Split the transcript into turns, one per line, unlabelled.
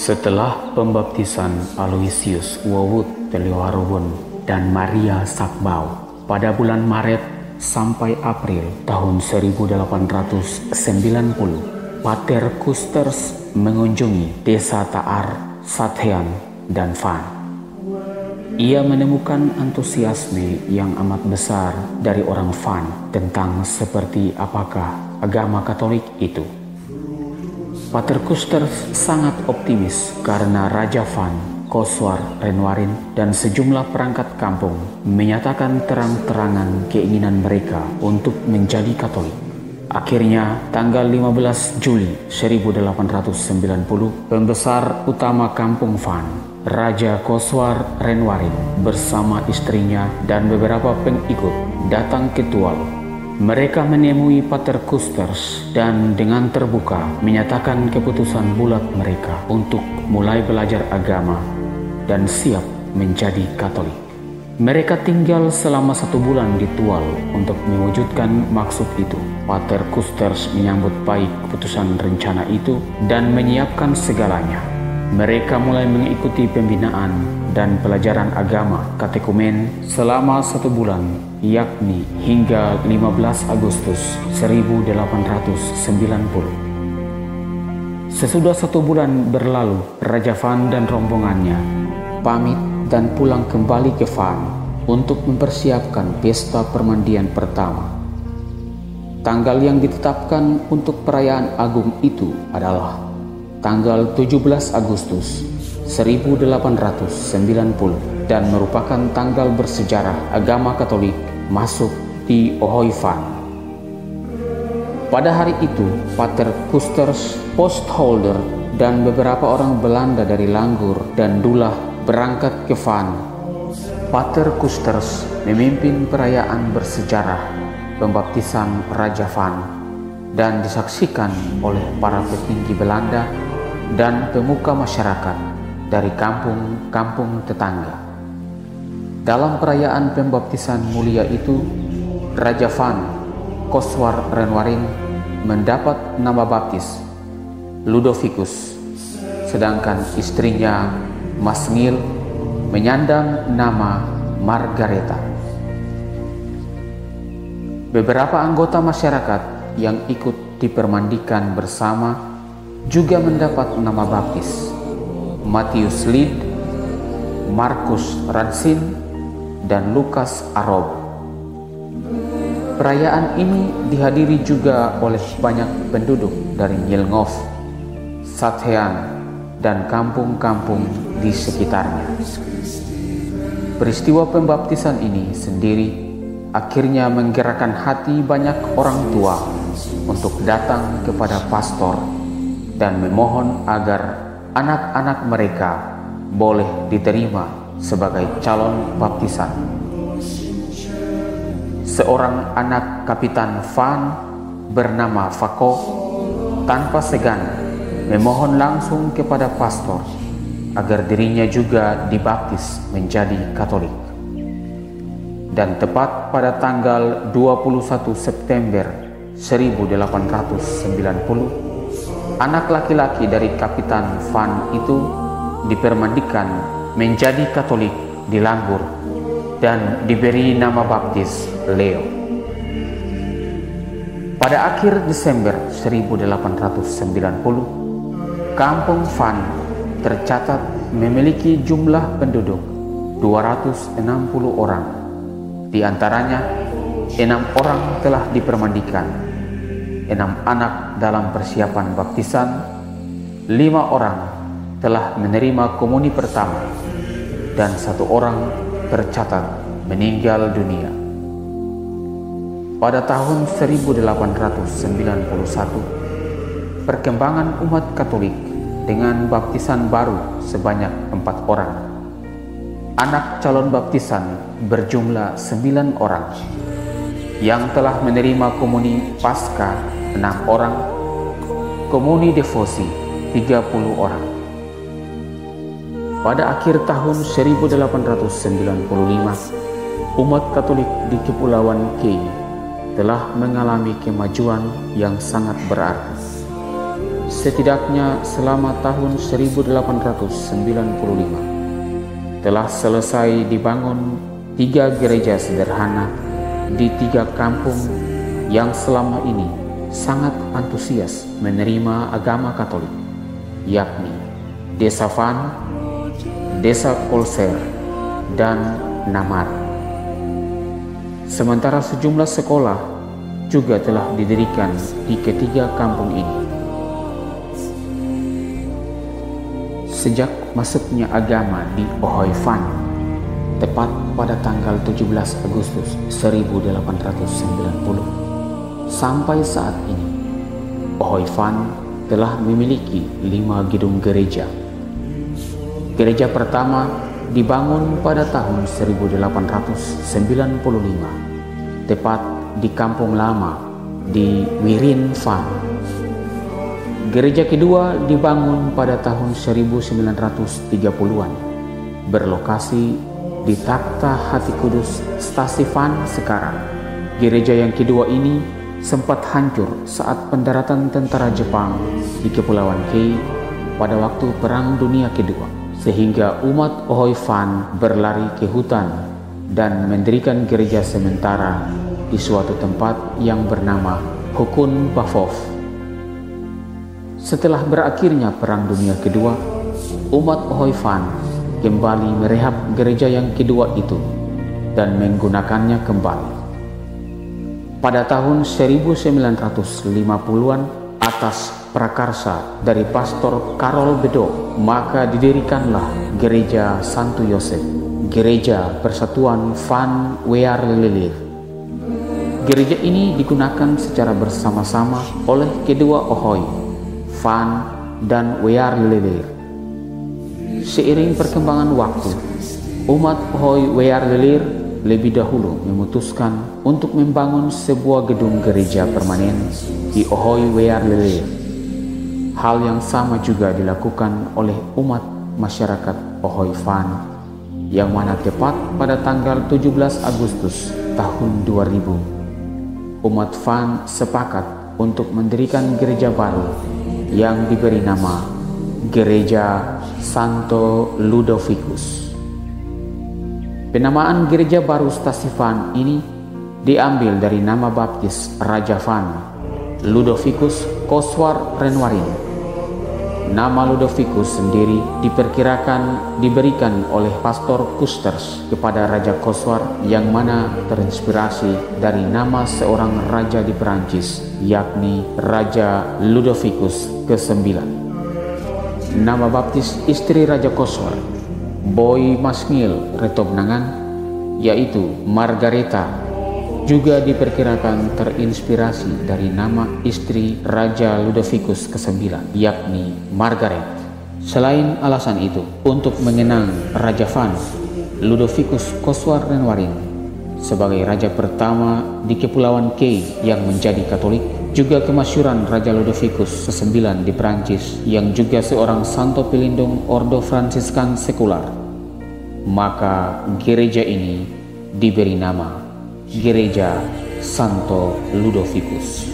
Setelah pembaptisan Aloysius Wawut Telioharobon dan Maria Sakbau pada bulan Maret sampai April tahun 1890, Pater Kusters mengunjungi desa Taar, Sathean, dan Van. Ia menemukan antusiasme yang amat besar dari orang Van tentang seperti apakah agama Katolik itu. Pater Kusters sangat optimis karena Raja Van, Koswar Renwarin, dan sejumlah perangkat kampung menyatakan terang-terangan keinginan mereka untuk menjadi Katolik. Akhirnya, tanggal 15 Juli 1890, pembesar utama kampung Van, Raja Koswar Renwarin bersama istrinya dan beberapa pengikut datang ke Tuvalu. Mereka menemui Pater Kusters dan dengan terbuka menyatakan keputusan bulat mereka untuk mulai belajar agama dan siap menjadi Katolik. Mereka tinggal selama 1 bulan di Tuvalu untuk mewujudkan maksud itu. Pater Kusters menyambut baik keputusan rencana itu dan menyiapkan segalanya. Mereka mulai mengikuti pembinaan dan pelajaran agama katekumen selama 1 bulan, yakni hingga 15 Agustus 1890. Sesudah 1 bulan berlalu, Raja Van dan rombongannya pamit dan pulang kembali ke Van untuk mempersiapkan pesta permandian pertama. Tanggal yang ditetapkan untuk perayaan agung itu adalah tanggal 17 Agustus 1890 dan merupakan tanggal bersejarah agama Katolik masuk di Ohoy Van. Pada hari itu, Pater Kusters, Postholder, dan beberapa orang Belanda dari Langgur dan Dulah berangkat ke Van. Pater Kusters memimpin perayaan bersejarah pembaptisan Raja Van dan disaksikan oleh para petinggi Belanda dan pemuka masyarakat dari kampung-kampung tetangga. Dalam perayaan pembaptisan mulia itu, Raja Van, Koswar Renwarin, mendapat nama baptis Ludovicus, sedangkan istrinya Masngil menyandang nama Margareta. Beberapa anggota masyarakat yang ikut dipermandikan bersama juga mendapat nama baptis Matius Lid, Markus Ransin, dan Lukas Arob. Perayaan ini dihadiri juga oleh banyak penduduk dari Nyilngov, Sathean, dan kampung-kampung di sekitarnya. Peristiwa pembaptisan ini sendiri akhirnya menggerakkan hati banyak orang tua untuk datang kepada pastor dan memohon agar anak-anak mereka boleh diterima sebagai calon baptisan. Seorang anak Kapitan Van bernama Fako tanpa segan memohon langsung kepada pastor agar dirinya juga dibaptis menjadi Katolik. Dan tepat pada tanggal 21 September 1890, anak laki-laki dari Kapitan Van itu dipermandikan menjadi Katolik di Langgur dan diberi nama baptis Leo. Pada akhir Desember 1890, kampung Van tercatat memiliki jumlah penduduk 260 orang. Di antaranya 6 orang telah dipermandikan, 6 anak dalam persiapan baptisan, 5 orang telah menerima komuni pertama, dan 1 orang tercatat meninggal dunia. Pada tahun 1891, perkembangan umat Katolik dengan baptisan baru sebanyak 4 orang. Anak calon baptisan berjumlah 9 orang. Yang telah menerima komuni Paskah 6 orang, komuni devosi 30 orang. Pada akhir tahun 1895, umat Katolik di Kepulauan Kei telah mengalami kemajuan yang sangat berarti. setidaknya selama tahun 1895 telah selesai dibangun 3 gereja sederhana di 3 kampung yang selama ini sangat antusias menerima agama Katolik, yakni Desa Van, Desa Kolser, dan Namar. Sementara sejumlah sekolah juga telah didirikan di ketiga kampung ini. Sejak masuknya agama di Ohoy Van, tepat pada tanggal 17 Agustus 1890, sampai saat ini, Ohoy Van telah memiliki 5 gedung gereja. Gereja pertama dibangun pada tahun 1895, tepat di Kampung Lama di Wirin Van. Gereja kedua dibangun pada tahun 1930-an, berlokasi di Takta Hati Kudus, Stasi Van sekarang. Gereja yang kedua ini sempat hancur saat pendaratan tentara Jepang di Kepulauan Kei pada waktu Perang Dunia Kedua, sehingga umat Ohoy Van berlari ke hutan dan mendirikan gereja sementara di suatu tempat yang bernama Hukun Bafov. Setelah berakhirnya Perang Dunia Kedua, umat Ohoy Van kembali merehab gereja yang kedua itu dan menggunakannya kembali. Pada tahun 1950-an, atas prakarsa dari Pastor Karol Bedo, maka didirikanlah Gereja Santo Yosef, Gereja Persatuan Van Wear Lelir. Gereja ini digunakan secara bersama-sama oleh kedua Ohoy, Van dan Wear Lelir. Seiring perkembangan waktu, umat Ohoy Wear Lelir lebih dahulu memutuskan untuk membangun sebuah gedung gereja permanen di Ohoy Wear Lelir. Hal yang sama juga dilakukan oleh umat masyarakat Ohoy Van, yang mana tepat pada tanggal 17 Agustus tahun 2000, umat Van sepakat untuk mendirikan gereja baru yang diberi nama Gereja Santo Ludovicus. Penamaan gereja baru Stasi Van ini diambil dari nama baptis Raja Van, Ludovicus Koswar Renwarin. Nama Ludovicus sendiri diperkirakan diberikan oleh Pastor Kusters kepada Raja Koswar, yang mana terinspirasi dari nama seorang raja di Perancis, yakni Raja Ludovicus ke-9. Nama baptis istri Raja Koswar, Boy Masngil Retobnangan, yaitu Margareta, juga diperkirakan terinspirasi dari nama istri Raja Ludovicus ke-9, yakni Margaret. Selain alasan itu, untuk mengenang Raja Van, Ludovicus Koswar Renwarin sebagai raja pertama di Kepulauan Kei yang menjadi Katolik, juga kemasyhuran Raja Ludovicus ke-9 di Prancis yang juga seorang santo pelindung Ordo Fransiskan sekular, maka gereja ini diberi nama Gereja Santo Ludovicus.